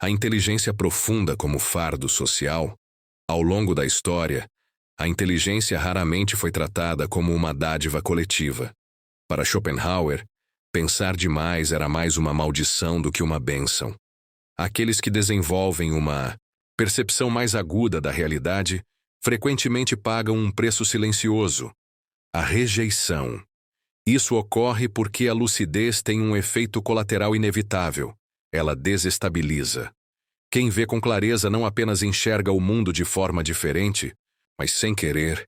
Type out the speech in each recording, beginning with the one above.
A inteligência profunda como fardo social, ao longo da história, a inteligência raramente foi tratada como uma dádiva coletiva. Para Schopenhauer, pensar demais era mais uma maldição do que uma bênção. Aqueles que desenvolvem uma percepção mais aguda da realidade frequentemente pagam um preço silencioso: a rejeição. Isso ocorre porque a lucidez tem um efeito colateral inevitável. Ela desestabiliza. Quem vê com clareza não apenas enxerga o mundo de forma diferente, mas sem querer,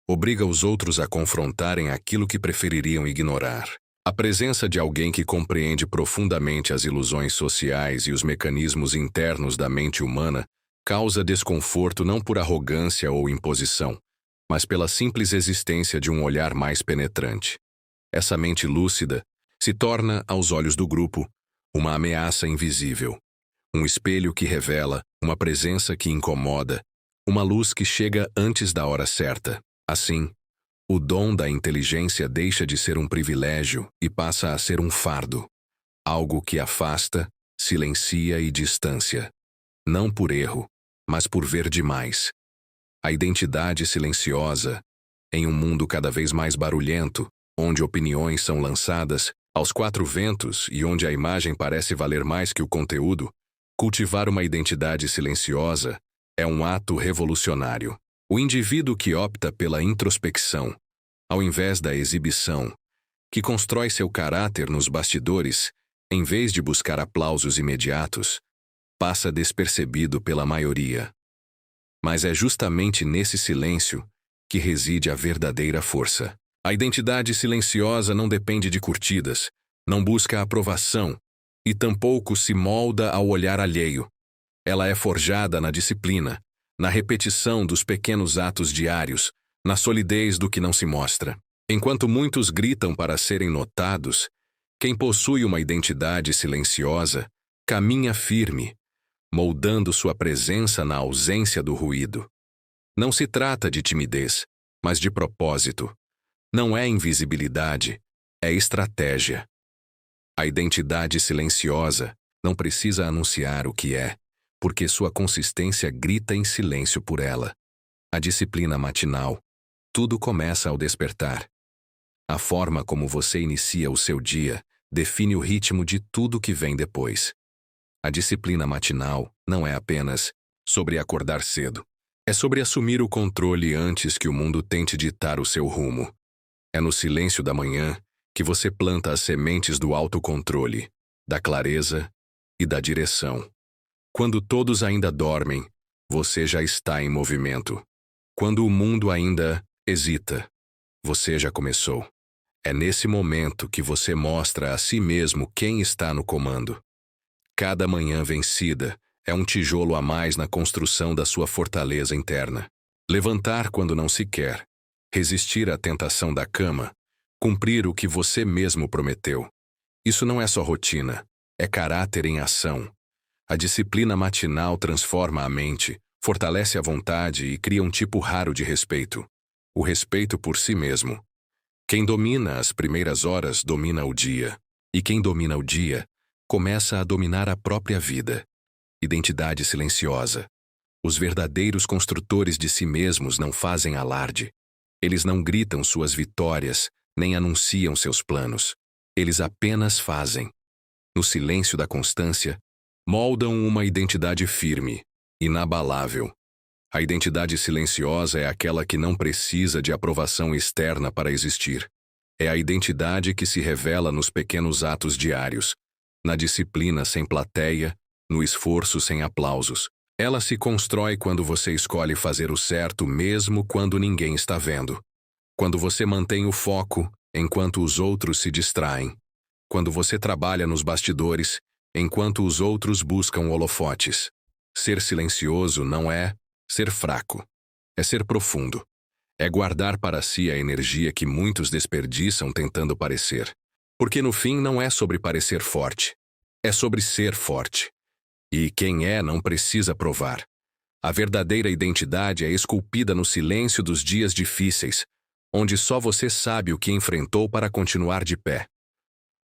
obriga os outros a confrontarem aquilo que prefeririam ignorar. A presença de alguém que compreende profundamente as ilusões sociais e os mecanismos internos da mente humana causa desconforto não por arrogância ou imposição, mas pela simples existência de um olhar mais penetrante. Essa mente lúcida se torna, aos olhos do grupo, uma ameaça invisível. Um espelho que revela, uma presença que incomoda, uma luz que chega antes da hora certa. Assim, o dom da inteligência deixa de ser um privilégio e passa a ser um fardo, algo que afasta, silencia e distancia. Não por erro, mas por ver demais. A identidade silenciosa, em um mundo cada vez mais barulhento, onde opiniões são lançadas aos quatro ventos e onde a imagem parece valer mais que o conteúdo, cultivar uma identidade silenciosa é um ato revolucionário. O indivíduo que opta pela introspecção, ao invés da exibição, que constrói seu caráter nos bastidores, em vez de buscar aplausos imediatos, passa despercebido pela maioria. Mas é justamente nesse silêncio que reside a verdadeira força. A identidade silenciosa não depende de curtidas, não busca aprovação e tampouco se molda ao olhar alheio. Ela é forjada na disciplina, na repetição dos pequenos atos diários, na solidez do que não se mostra. Enquanto muitos gritam para serem notados, quem possui uma identidade silenciosa caminha firme, moldando sua presença na ausência do ruído. Não se trata de timidez, mas de propósito. Não é invisibilidade, é estratégia. A identidade silenciosa não precisa anunciar o que é, porque sua consistência grita em silêncio por ela. A disciplina matinal. Tudo começa ao despertar. A forma como você inicia o seu dia define o ritmo de tudo que vem depois. A disciplina matinal não é apenas sobre acordar cedo. É sobre assumir o controle antes que o mundo tente ditar o seu rumo. É no silêncio da manhã que você planta as sementes do autocontrole, da clareza e da direção. Quando todos ainda dormem, você já está em movimento. Quando o mundo ainda hesita, você já começou. É nesse momento que você mostra a si mesmo quem está no comando. Cada manhã vencida é um tijolo a mais na construção da sua fortaleza interna. Levantar quando não se quer, resistir à tentação da cama, cumprir o que você mesmo prometeu. Isso não é só rotina, é caráter em ação. A disciplina matinal transforma a mente, fortalece a vontade e cria um tipo raro de respeito. O respeito por si mesmo. Quem domina as primeiras horas domina o dia. E quem domina o dia começa a dominar a própria vida. Identidade silenciosa. Os verdadeiros construtores de si mesmos não fazem alarde. Eles não gritam suas vitórias, nem anunciam seus planos. Eles apenas fazem. No silêncio da constância, moldam uma identidade firme, inabalável. A identidade silenciosa é aquela que não precisa de aprovação externa para existir. É a identidade que se revela nos pequenos atos diários, na disciplina sem plateia, no esforço sem aplausos. Ela se constrói quando você escolhe fazer o certo mesmo quando ninguém está vendo. Quando você mantém o foco enquanto os outros se distraem. Quando você trabalha nos bastidores enquanto os outros buscam holofotes. Ser silencioso não é ser fraco. É ser profundo. É guardar para si a energia que muitos desperdiçam tentando parecer. Porque no fim não é sobre parecer forte. É sobre ser forte. E quem é não precisa provar. A verdadeira identidade é esculpida no silêncio dos dias difíceis, onde só você sabe o que enfrentou para continuar de pé.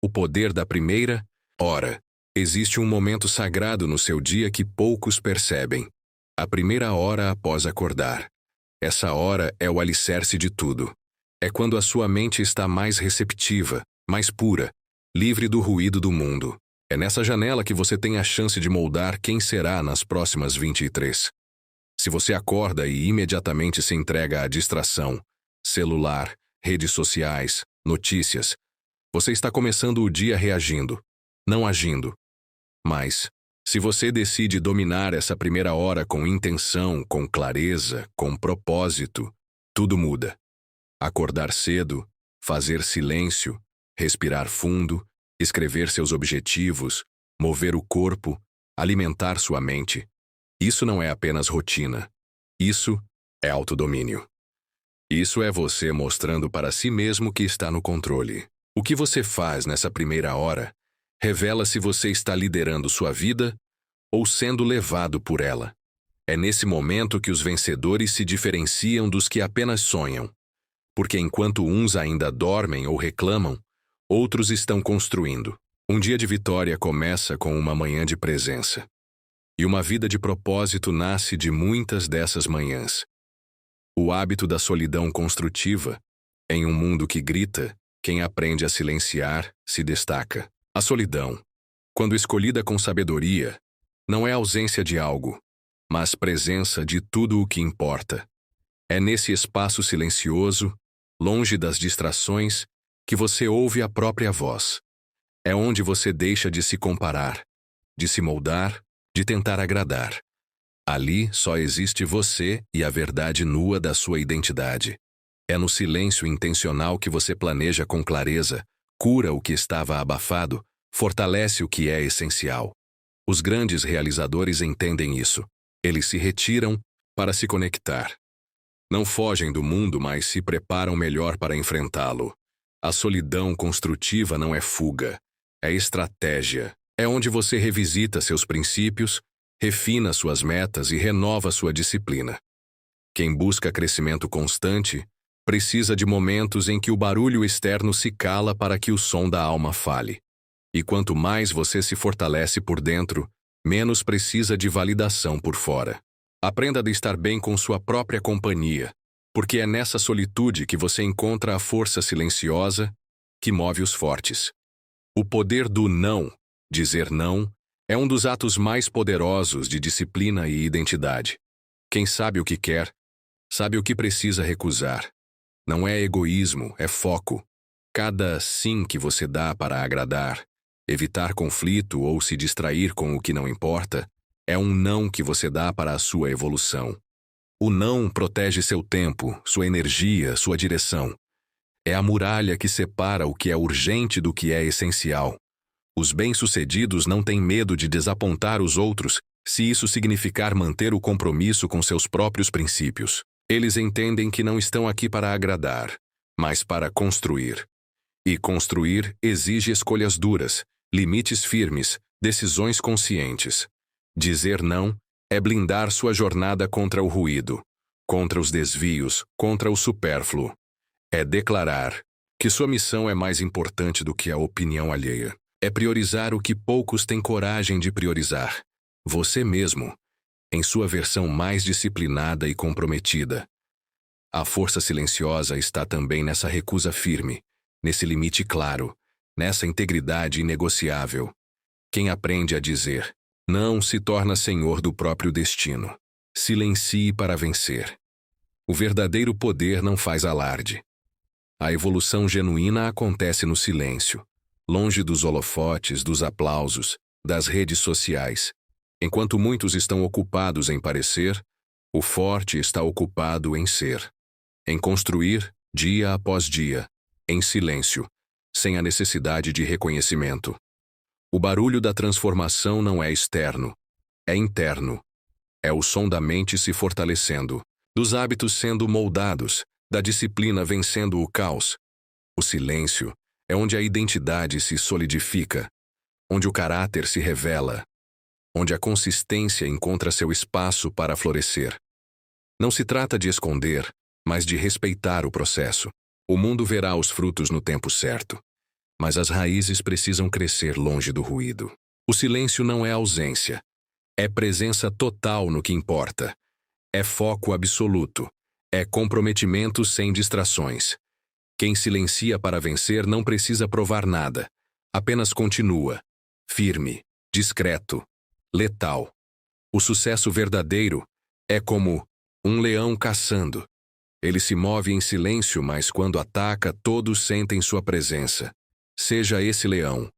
O poder da primeira hora. Existe um momento sagrado no seu dia que poucos percebem. A primeira hora após acordar. Essa hora é o alicerce de tudo. É quando a sua mente está mais receptiva, mais pura, livre do ruído do mundo. É nessa janela que você tem a chance de moldar quem será nas próximas 23. Se você acorda e imediatamente se entrega à distração, celular, redes sociais, notícias, você está começando o dia reagindo, não agindo. Mas, se você decide dominar essa primeira hora com intenção, com clareza, com propósito, tudo muda. Acordar cedo, fazer silêncio, respirar fundo, escrever seus objetivos, mover o corpo, alimentar sua mente. Isso não é apenas rotina. Isso é autodomínio. Isso é você mostrando para si mesmo que está no controle. O que você faz nessa primeira hora revela se você está liderando sua vida ou sendo levado por ela. É nesse momento que os vencedores se diferenciam dos que apenas sonham. Porque enquanto uns ainda dormem ou reclamam, outros estão construindo. Um dia de vitória começa com uma manhã de presença. E uma vida de propósito nasce de muitas dessas manhãs. O hábito da solidão construtiva. Em um mundo que grita, quem aprende a silenciar se destaca. A solidão, quando escolhida com sabedoria, não é ausência de algo, mas presença de tudo o que importa. É nesse espaço silencioso, longe das distrações, que você ouve a própria voz. É onde você deixa de se comparar, de se moldar, de tentar agradar. Ali só existe você e a verdade nua da sua identidade. É no silêncio intencional que você planeja com clareza, cura o que estava abafado, fortalece o que é essencial. Os grandes realizadores entendem isso. Eles se retiram para se conectar. Não fogem do mundo, mas se preparam melhor para enfrentá-lo. A solidão construtiva não é fuga, é estratégia. É onde você revisita seus princípios, refina suas metas e renova sua disciplina. Quem busca crescimento constante precisa de momentos em que o barulho externo se cala para que o som da alma fale. E quanto mais você se fortalece por dentro, menos precisa de validação por fora. Aprenda a estar bem com sua própria companhia, porque é nessa solitude que você encontra a força silenciosa que move os fortes. O poder do não, dizer não, é um dos atos mais poderosos de disciplina e identidade. Quem sabe o que quer, sabe o que precisa recusar. Não é egoísmo, é foco. Cada sim que você dá para agradar, evitar conflito ou se distrair com o que não importa, é um não que você dá para a sua evolução. O não protege seu tempo, sua energia, sua direção. É a muralha que separa o que é urgente do que é essencial. Os bem-sucedidos não têm medo de desapontar os outros, se isso significar manter o compromisso com seus próprios princípios. Eles entendem que não estão aqui para agradar, mas para construir. E construir exige escolhas duras, limites firmes, decisões conscientes. Dizer não é blindar sua jornada contra o ruído, contra os desvios, contra o supérfluo. É declarar que sua missão é mais importante do que a opinião alheia. É priorizar o que poucos têm coragem de priorizar. Você mesmo, em sua versão mais disciplinada e comprometida. A força silenciosa está também nessa recusa firme, nesse limite claro, nessa integridade inegociável. Quem aprende a dizer não se torna senhor do próprio destino. Silencie para vencer. O verdadeiro poder não faz alarde. A evolução genuína acontece no silêncio, longe dos holofotes, dos aplausos, das redes sociais. Enquanto muitos estão ocupados em parecer, o forte está ocupado em ser. Em construir, dia após dia, em silêncio, sem a necessidade de reconhecimento. O barulho da transformação não é externo, é interno. É o som da mente se fortalecendo, dos hábitos sendo moldados, da disciplina vencendo o caos. O silêncio é onde a identidade se solidifica, onde o caráter se revela, onde a consistência encontra seu espaço para florescer. Não se trata de esconder, mas de respeitar o processo. O mundo verá os frutos no tempo certo, mas as raízes precisam crescer longe do ruído. O silêncio não é ausência. É presença total no que importa. É foco absoluto. É comprometimento sem distrações. Quem silencia para vencer não precisa provar nada. Apenas continua. Firme, discreto, letal. O sucesso verdadeiro é como um leão caçando. Ele se move em silêncio, mas quando ataca, todos sentem sua presença. Seja esse leão.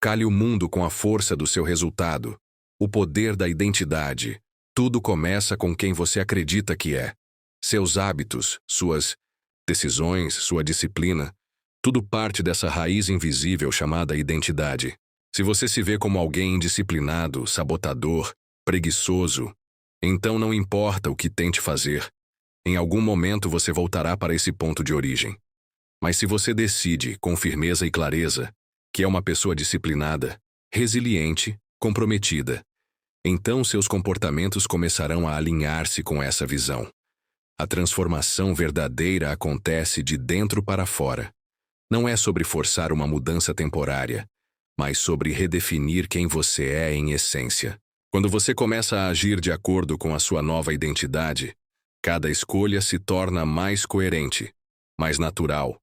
Cale o mundo com a força do seu resultado. O poder da identidade. Tudo começa com quem você acredita que é. Seus hábitos, suas decisões, sua disciplina. Tudo parte dessa raiz invisível chamada identidade. Se você se vê como alguém indisciplinado, sabotador, preguiçoso, então não importa o que tente fazer. Em algum momento você voltará para esse ponto de origem. Mas se você decide, com firmeza e clareza, que é uma pessoa disciplinada, resiliente, comprometida, então seus comportamentos começarão a alinhar-se com essa visão. A transformação verdadeira acontece de dentro para fora. Não é sobre forçar uma mudança temporária, mas sobre redefinir quem você é em essência. Quando você começa a agir de acordo com a sua nova identidade, cada escolha se torna mais coerente, mais natural,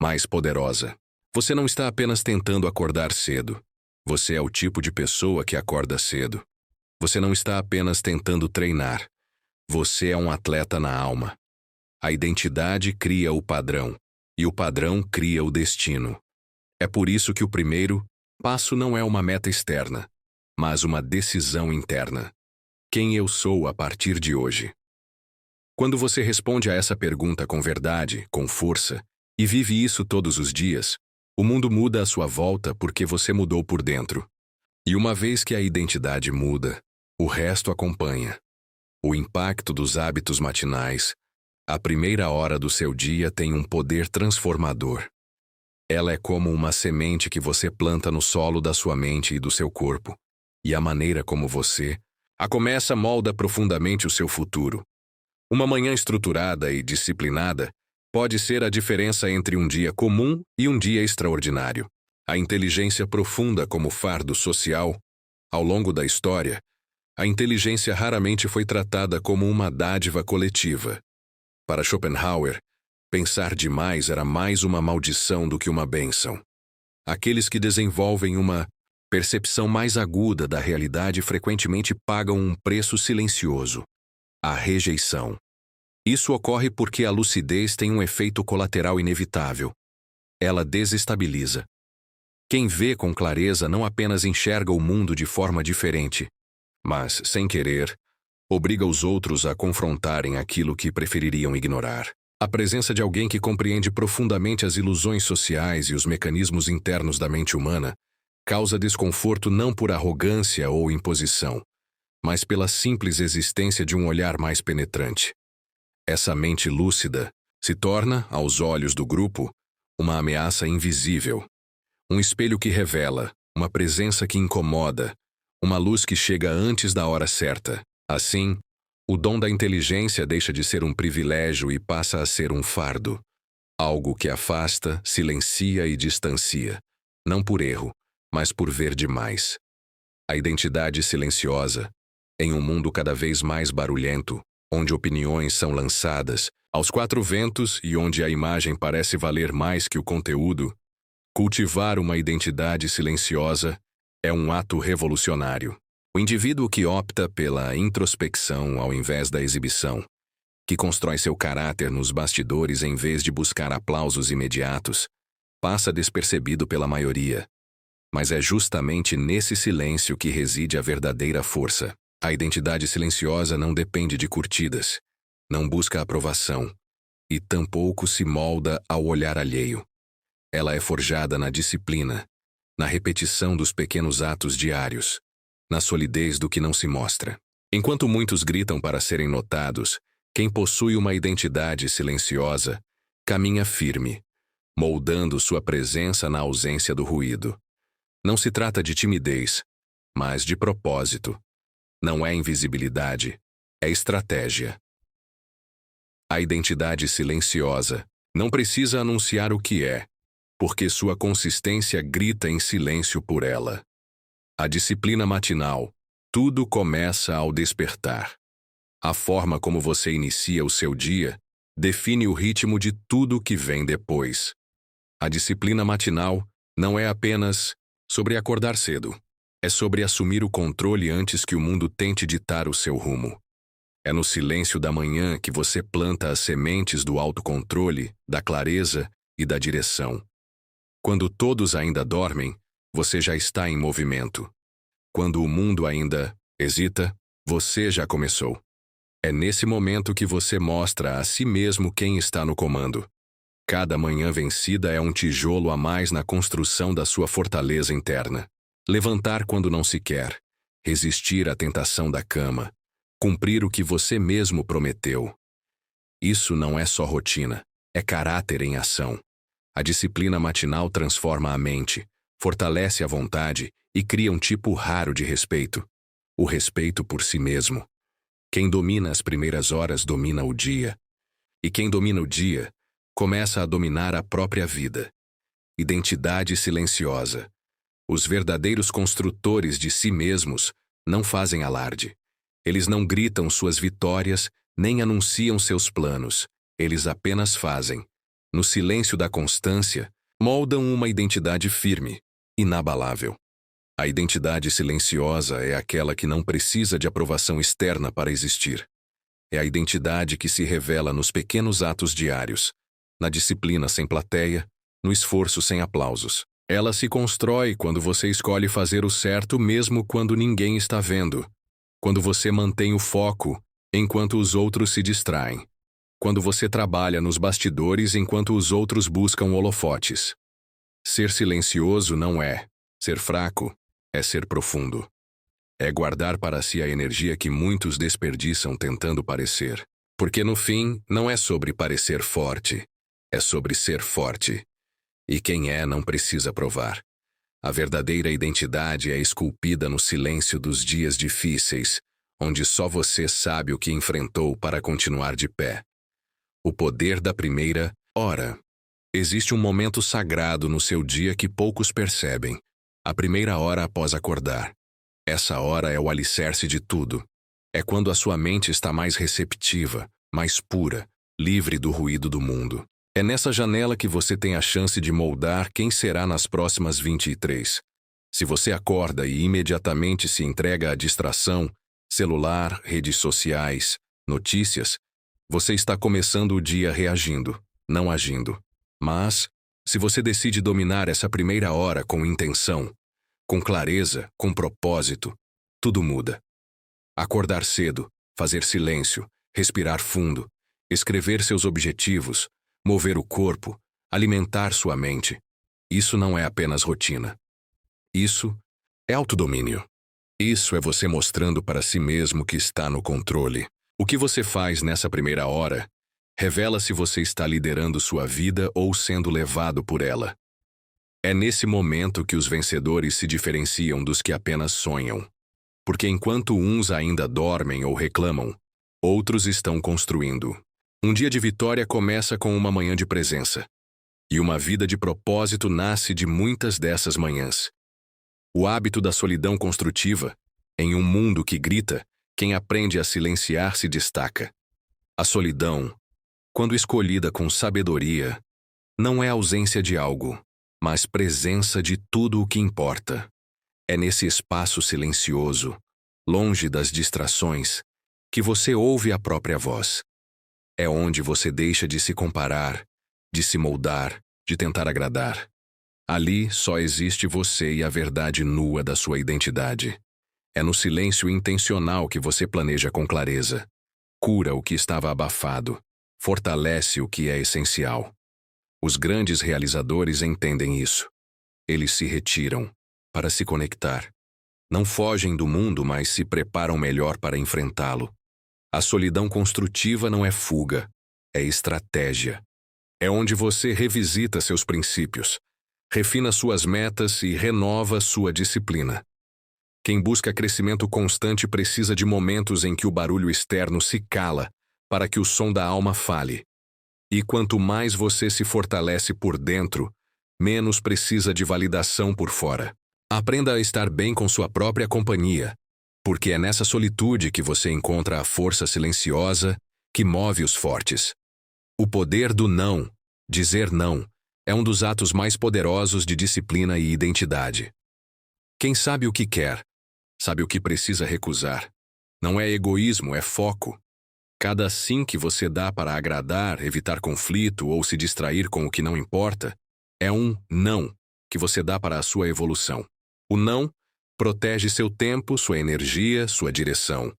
mais poderosa. Você não está apenas tentando acordar cedo. Você é o tipo de pessoa que acorda cedo. Você não está apenas tentando treinar. Você é um atleta na alma. A identidade cria o padrão, e o padrão cria o destino. É por isso que o primeiro passo não é uma meta externa, mas uma decisão interna. Quem eu sou a partir de hoje? Quando você responde a essa pergunta com verdade, com força, e vive isso todos os dias, o mundo muda à sua volta porque você mudou por dentro. E uma vez que a identidade muda, o resto acompanha. O impacto dos hábitos matinais, a primeira hora do seu dia tem um poder transformador. Ela é como uma semente que você planta no solo da sua mente e do seu corpo, e a maneira como você a começa molda profundamente o seu futuro. Uma manhã estruturada e disciplinada pode ser a diferença entre um dia comum e um dia extraordinário. A inteligência profunda como fardo social, ao longo da história, a inteligência raramente foi tratada como uma dádiva coletiva. Para Schopenhauer, pensar demais era mais uma maldição do que uma bênção. Aqueles que desenvolvem uma percepção mais aguda da realidade frequentemente pagam um preço silencioso: a rejeição. Isso ocorre porque a lucidez tem um efeito colateral inevitável. Ela desestabiliza. Quem vê com clareza não apenas enxerga o mundo de forma diferente, mas, sem querer, obriga os outros a confrontarem aquilo que prefeririam ignorar. A presença de alguém que compreende profundamente as ilusões sociais e os mecanismos internos da mente humana causa desconforto não por arrogância ou imposição, mas pela simples existência de um olhar mais penetrante. Essa mente lúcida se torna, aos olhos do grupo, uma ameaça invisível. Um espelho que revela, uma presença que incomoda, uma luz que chega antes da hora certa. Assim, o dom da inteligência deixa de ser um privilégio e passa a ser um fardo. Algo que afasta, silencia e distancia, não por erro, mas por ver demais. A identidade silenciosa, em um mundo cada vez mais barulhento, onde opiniões são lançadas aos quatro ventos e onde a imagem parece valer mais que o conteúdo, cultivar uma identidade silenciosa é um ato revolucionário. O indivíduo que opta pela introspecção ao invés da exibição, que constrói seu caráter nos bastidores em vez de buscar aplausos imediatos, passa despercebido pela maioria. Mas é justamente nesse silêncio que reside a verdadeira força. A identidade silenciosa não depende de curtidas, não busca aprovação, e tampouco se molda ao olhar alheio. Ela é forjada na disciplina, na repetição dos pequenos atos diários, na solidez do que não se mostra. Enquanto muitos gritam para serem notados, quem possui uma identidade silenciosa caminha firme, moldando sua presença na ausência do ruído. Não se trata de timidez, mas de propósito. Não é invisibilidade, é estratégia. A identidade silenciosa não precisa anunciar o que é, porque sua consistência grita em silêncio por ela. A disciplina matinal. Tudo começa ao despertar. A forma como você inicia o seu dia define o ritmo de tudo que vem depois. A disciplina matinal não é apenas sobre acordar cedo. É sobre assumir o controle antes que o mundo tente ditar o seu rumo. É no silêncio da manhã que você planta as sementes do autocontrole, da clareza e da direção. Quando todos ainda dormem, você já está em movimento. Quando o mundo ainda hesita, você já começou. É nesse momento que você mostra a si mesmo quem está no comando. Cada manhã vencida é um tijolo a mais na construção da sua fortaleza interna. Levantar quando não se quer, resistir à tentação da cama, cumprir o que você mesmo prometeu. Isso não é só rotina, é caráter em ação. A disciplina matinal transforma a mente, fortalece a vontade e cria um tipo raro de respeito. O respeito por si mesmo. Quem domina as primeiras horas domina o dia. E quem domina o dia, começa a dominar a própria vida. Identidade silenciosa. Os verdadeiros construtores de si mesmos não fazem alarde. Eles não gritam suas vitórias, nem anunciam seus planos. Eles apenas fazem. No silêncio da constância, moldam uma identidade firme, inabalável. A identidade silenciosa é aquela que não precisa de aprovação externa para existir. É a identidade que se revela nos pequenos atos diários, na disciplina sem plateia, no esforço sem aplausos. Ela se constrói quando você escolhe fazer o certo mesmo quando ninguém está vendo. Quando você mantém o foco enquanto os outros se distraem. Quando você trabalha nos bastidores enquanto os outros buscam holofotes. Ser silencioso não é ser fraco, é ser profundo. É guardar para si a energia que muitos desperdiçam tentando parecer. Porque no fim, não é sobre parecer forte, é sobre ser forte. E quem é não precisa provar. A verdadeira identidade é esculpida no silêncio dos dias difíceis, onde só você sabe o que enfrentou para continuar de pé. O poder da primeira hora. Existe um momento sagrado no seu dia que poucos percebem. A primeira hora após acordar. Essa hora é o alicerce de tudo. É quando a sua mente está mais receptiva, mais pura, livre do ruído do mundo. É nessa janela que você tem a chance de moldar quem será nas próximas 23. Se você acorda e imediatamente se entrega à distração, celular, redes sociais, notícias, você está começando o dia reagindo, não agindo. Mas, se você decide dominar essa primeira hora com intenção, com clareza, com propósito, tudo muda. Acordar cedo, fazer silêncio, respirar fundo, escrever seus objetivos, mover o corpo, alimentar sua mente. Isso não é apenas rotina. Isso é autodomínio. Isso é você mostrando para si mesmo que está no controle. O que você faz nessa primeira hora revela se você está liderando sua vida ou sendo levado por ela. É nesse momento que os vencedores se diferenciam dos que apenas sonham. Porque enquanto uns ainda dormem ou reclamam, outros estão construindo. Um dia de vitória começa com uma manhã de presença. E uma vida de propósito nasce de muitas dessas manhãs. O hábito da solidão construtiva, em um mundo que grita, quem aprende a silenciar se destaca. A solidão, quando escolhida com sabedoria, não é ausência de algo, mas presença de tudo o que importa. É nesse espaço silencioso, longe das distrações, que você ouve a própria voz. É onde você deixa de se comparar, de se moldar, de tentar agradar. Ali só existe você e a verdade nua da sua identidade. É no silêncio intencional que você planeja com clareza. Cura o que estava abafado, fortalece o que é essencial. Os grandes realizadores entendem isso. Eles se retiram para se conectar. Não fogem do mundo, mas se preparam melhor para enfrentá-lo. A solidão construtiva não é fuga, é estratégia. É onde você revisita seus princípios, refina suas metas e renova sua disciplina. Quem busca crescimento constante precisa de momentos em que o barulho externo se cala para que o som da alma fale. E quanto mais você se fortalece por dentro, menos precisa de validação por fora. Aprenda a estar bem com sua própria companhia, porque é nessa solitude que você encontra a força silenciosa que move os fortes. O poder do não, dizer não, é um dos atos mais poderosos de disciplina e identidade. Quem sabe o que quer, sabe o que precisa recusar. Não é egoísmo, é foco. Cada sim que você dá para agradar, evitar conflito ou se distrair com o que não importa, é um não que você dá para a sua evolução. O não protege seu tempo, sua energia, sua direção.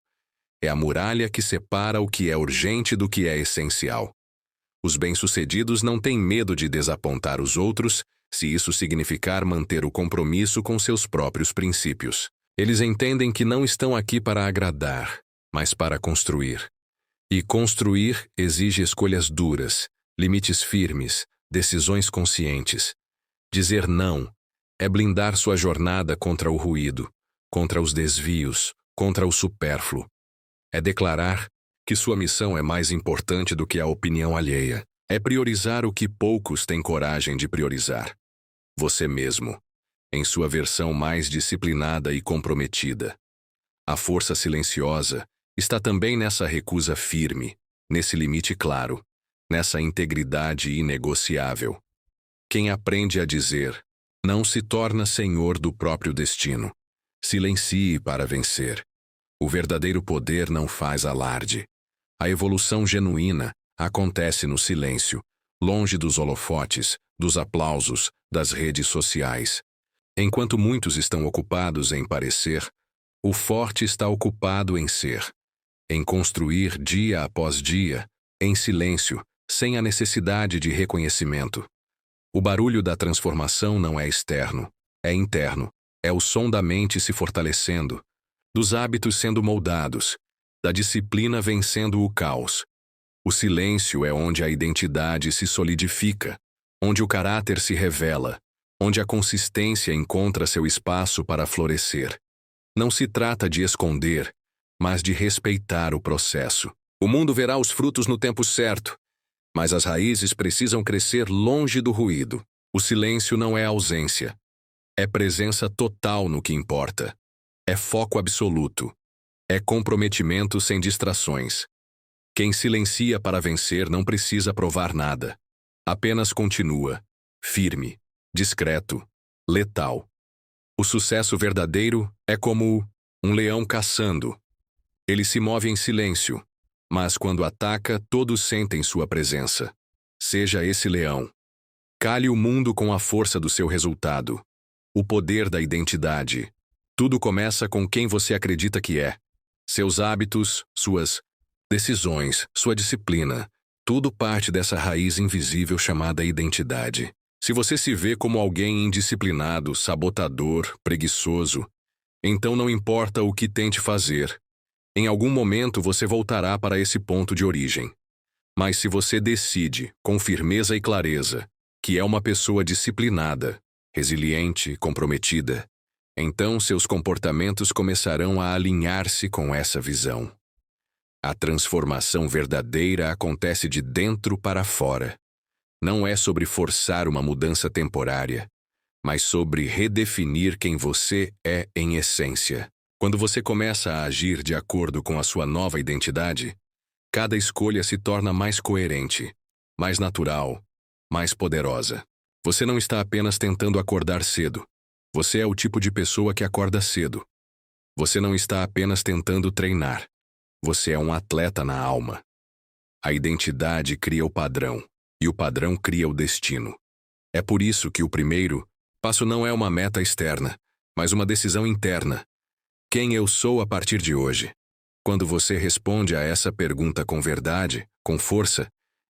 É a muralha que separa o que é urgente do que é essencial. Os bem-sucedidos não têm medo de desapontar os outros, se isso significar manter o compromisso com seus próprios princípios. Eles entendem que não estão aqui para agradar, mas para construir. E construir exige escolhas duras, limites firmes, decisões conscientes. Dizer não é blindar sua jornada contra o ruído, contra os desvios, contra o supérfluo. É declarar que sua missão é mais importante do que a opinião alheia. É priorizar o que poucos têm coragem de priorizar. Você mesmo, em sua versão mais disciplinada e comprometida. A força silenciosa está também nessa recusa firme, nesse limite claro, nessa integridade inegociável. Quem aprende a dizer não se torna senhor do próprio destino. Silencie para vencer. O verdadeiro poder não faz alarde. A evolução genuína acontece no silêncio, longe dos holofotes, dos aplausos, das redes sociais. Enquanto muitos estão ocupados em parecer, o forte está ocupado em ser, em construir dia após dia, em silêncio, sem a necessidade de reconhecimento. O barulho da transformação não é externo, é interno, é o som da mente se fortalecendo, dos hábitos sendo moldados, da disciplina vencendo o caos. O silêncio é onde a identidade se solidifica, onde o caráter se revela, onde a consistência encontra seu espaço para florescer. Não se trata de esconder, mas de respeitar o processo. O mundo verá os frutos no tempo certo, mas as raízes precisam crescer longe do ruído. O silêncio não é ausência, é presença total no que importa. É foco absoluto. É comprometimento sem distrações. Quem silencia para vencer não precisa provar nada. Apenas continua, firme, discreto, letal. O sucesso verdadeiro é como um leão caçando. Ele se move em silêncio, mas quando ataca, todos sentem sua presença. Seja esse leão. Cale o mundo com a força do seu resultado. O poder da identidade. Tudo começa com quem você acredita que é. Seus hábitos, suas decisões, sua disciplina, tudo parte dessa raiz invisível chamada identidade. Se você se vê como alguém indisciplinado, sabotador, preguiçoso, então não importa o que tente fazer. Em algum momento você voltará para esse ponto de origem. Mas se você decide, com firmeza e clareza, que é uma pessoa disciplinada, resiliente, comprometida, então seus comportamentos começarão a alinhar-se com essa visão. A transformação verdadeira acontece de dentro para fora. Não é sobre forçar uma mudança temporária, mas sobre redefinir quem você é em essência. Quando você começa a agir de acordo com a sua nova identidade, cada escolha se torna mais coerente, mais natural, mais poderosa. Você não está apenas tentando acordar cedo. Você é o tipo de pessoa que acorda cedo. Você não está apenas tentando treinar. Você é um atleta na alma. A identidade cria o padrão, e o padrão cria o destino. É por isso que o primeiro passo não é uma meta externa, mas uma decisão interna. Quem eu sou a partir de hoje? Quando você responde a essa pergunta com verdade, com força,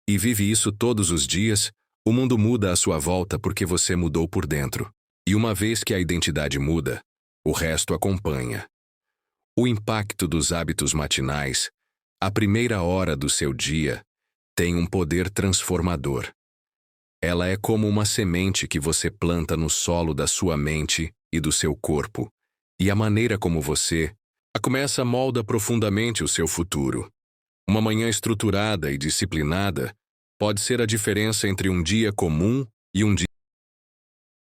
e vive isso todos os dias, o mundo muda à sua volta porque você mudou por dentro. E uma vez que a identidade muda, o resto acompanha. O impacto dos hábitos matinais, a primeira hora do seu dia, tem um poder transformador. Ela é como uma semente que você planta no solo da sua mente e do seu corpo, e a maneira como você a começa molda profundamente o seu futuro. Uma manhã estruturada e disciplinada pode ser a diferença entre um dia comum e um dia